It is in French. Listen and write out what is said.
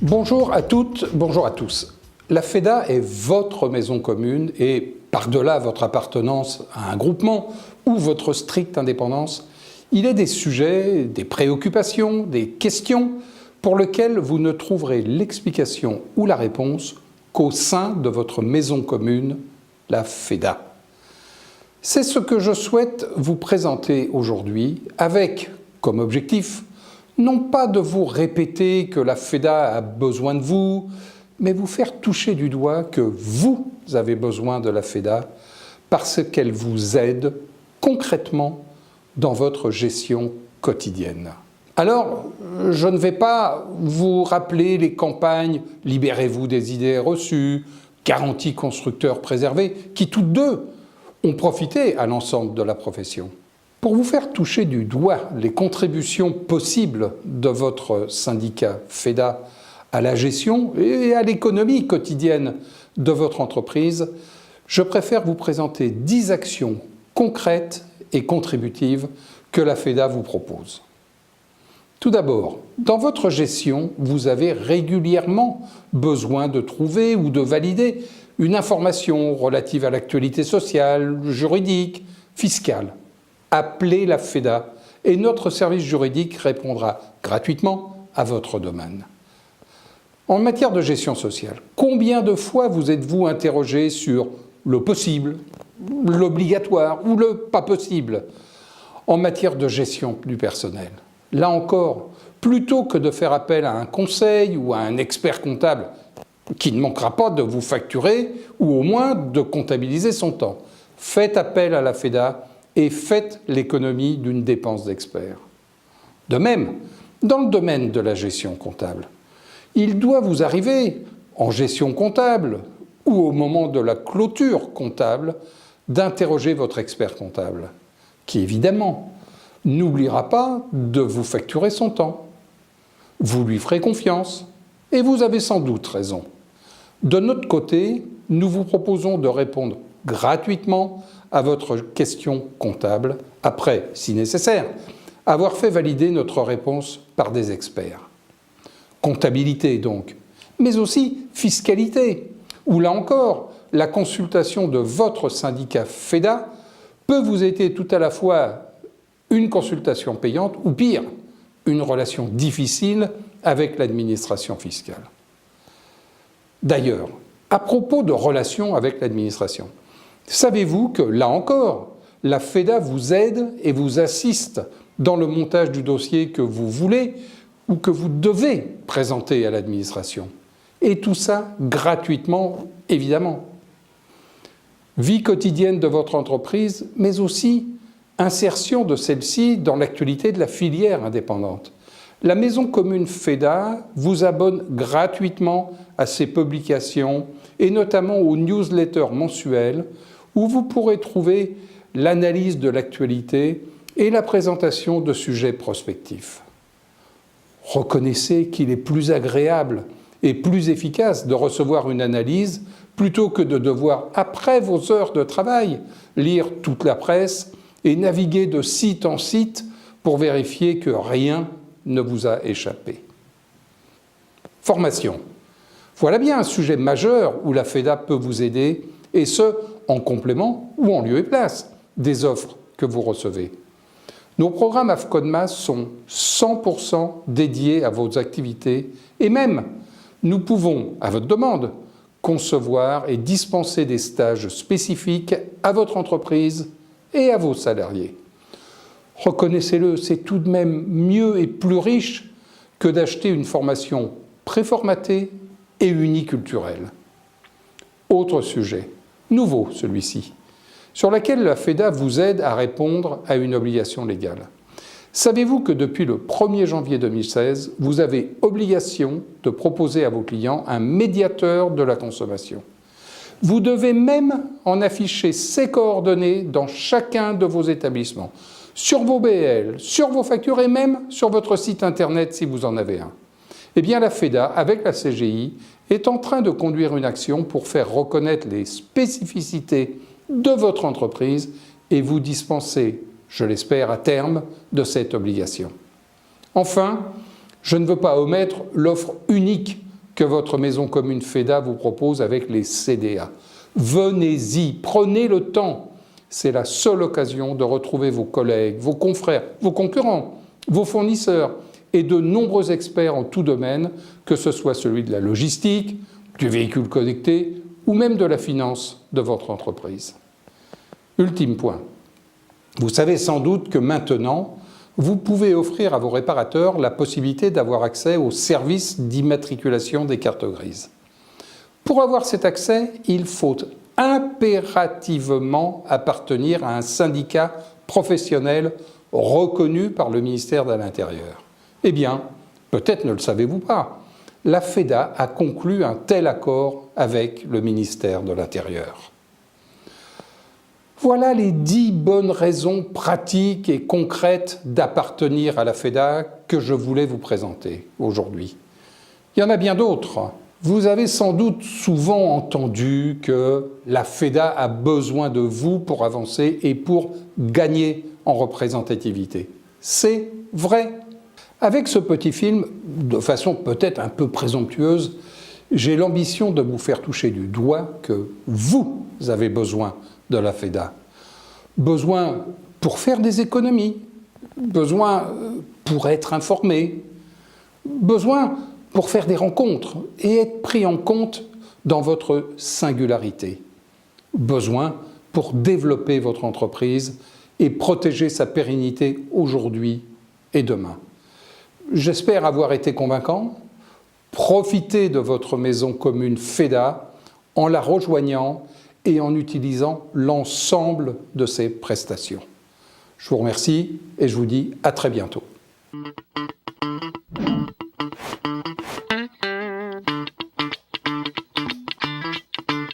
Bonjour à toutes, bonjour à tous. La FEDA est votre maison commune et par-delà votre appartenance à un groupement ou votre stricte indépendance, il est des sujets, des préoccupations, des questions pour lesquelles vous ne trouverez l'explication ou la réponse qu'au sein de votre maison commune, la FEDA. C'est ce que je souhaite vous présenter aujourd'hui avec, comme objectif, non pas de vous répéter que la FEDA a besoin de vous, mais vous faire toucher du doigt que vous avez besoin de la FEDA parce qu'elle vous aide concrètement dans votre gestion quotidienne. Alors, je ne vais pas vous rappeler les campagnes « Libérez-vous des idées reçues »,« Garantie constructeur préservé », qui toutes deux ont profité à l'ensemble de la profession. Pour vous faire toucher du doigt les contributions possibles de votre syndicat FEDA à la gestion et à l'économie quotidienne de votre entreprise, je préfère vous présenter 10 actions concrètes et contributives que la FEDA vous propose. Tout d'abord, dans votre gestion, vous avez régulièrement besoin de trouver ou de valider une information relative à l'actualité sociale, juridique, fiscale. Appelez la FEDA et notre service juridique répondra gratuitement à votre demande. En matière de gestion sociale, combien de fois vous êtes-vous interrogé sur le possible, l'obligatoire ou le pas possible en matière de gestion du personnel? Là encore, plutôt que de faire appel à un conseil ou à un expert comptable qui ne manquera pas de vous facturer ou au moins de comptabiliser son temps, faites appel à la FEDA et faites l'économie d'une dépense d'expert. De même, dans le domaine de la gestion comptable, il doit vous arriver, en gestion comptable ou au moment de la clôture comptable, d'interroger votre expert comptable, qui évidemment n'oubliera pas de vous facturer son temps. Vous lui ferez confiance et vous avez sans doute raison. De notre côté, nous vous proposons de répondre gratuitement à votre question comptable, après, si nécessaire, avoir fait valider notre réponse par des experts. Comptabilité donc, mais aussi fiscalité, où là encore, la consultation de votre syndicat FEDA peut vous aider tout à la fois une consultation payante ou pire, une relation difficile avec l'administration fiscale. D'ailleurs, à propos de relations avec l'administration, savez-vous que, là encore, la FEDA vous aide et vous assiste dans le montage du dossier que vous voulez ou que vous devez présenter à l'administration? Et tout ça gratuitement, évidemment. Vie quotidienne de votre entreprise, mais aussi insertion de celle-ci dans l'actualité de la filière indépendante. La maison commune FEDA vous abonne gratuitement à ses publications et notamment aux newsletters mensuels où vous pourrez trouver l'analyse de l'actualité et la présentation de sujets prospectifs. Reconnaissez qu'il est plus agréable et plus efficace de recevoir une analyse plutôt que de devoir, après vos heures de travail, lire toute la presse et naviguer de site en site pour vérifier que rien ne vous a échappé. Formation. Voilà bien un sujet majeur où la FEDA peut vous aider, et ce, en complément ou en lieu et place des offres que vous recevez. Nos programmes AFCODMAS sont 100% dédiés à vos activités et même, nous pouvons, à votre demande, concevoir et dispenser des stages spécifiques à votre entreprise et à vos salariés. Reconnaissez-le, c'est tout de même mieux et plus riche que d'acheter une formation préformatée et uniculturelle. Autre sujet, nouveau celui-ci, sur lequel la FEDA vous aide à répondre à une obligation légale. Savez-vous que depuis le 1er janvier 2016, vous avez obligation de proposer à vos clients un médiateur de la consommation? Vous devez même en afficher ses coordonnées dans chacun de vos établissements, sur vos BL, sur vos factures et même sur votre site internet si vous en avez un. Eh bien, la FEDA, avec la CGI, est en train de conduire une action pour faire reconnaître les spécificités de votre entreprise et vous dispenser, je l'espère à terme, de cette obligation. Enfin, je ne veux pas omettre l'offre unique que votre maison commune FEDA vous propose avec les CDA. Venez-y, prenez le temps. C'est la seule occasion de retrouver vos collègues, vos confrères, vos concurrents, vos fournisseurs et de nombreux experts en tout domaine, que ce soit celui de la logistique, du véhicule connecté ou même de la finance de votre entreprise. Ultime point. Vous savez sans doute que maintenant, vous pouvez offrir à vos réparateurs la possibilité d'avoir accès au service d'immatriculation des cartes grises. Pour avoir cet accès, il faut impérativement appartenir à un syndicat professionnel reconnu par le ministère de l'Intérieur. Eh bien, peut-être ne le savez-vous pas, la FEDA a conclu un tel accord avec le ministère de l'Intérieur. Voilà les 10 bonnes raisons pratiques et concrètes d'appartenir à la FEDA que je voulais vous présenter aujourd'hui. Il y en a bien d'autres. Vous avez sans doute souvent entendu que la FEDA a besoin de vous pour avancer et pour gagner en représentativité. C'est vrai. Avec ce petit film, de façon peut-être un peu présomptueuse, j'ai l'ambition de vous faire toucher du doigt que vous avez besoin de la FEDA. Besoin pour faire des économies, besoin pour être informé, besoin pour faire des rencontres et être pris en compte dans votre singularité. Besoin pour développer votre entreprise et protéger sa pérennité aujourd'hui et demain. J'espère avoir été convaincant. Profitez de votre maison commune FEDA en la rejoignant et en utilisant l'ensemble de ses prestations. Je vous remercie et je vous dis à très bientôt.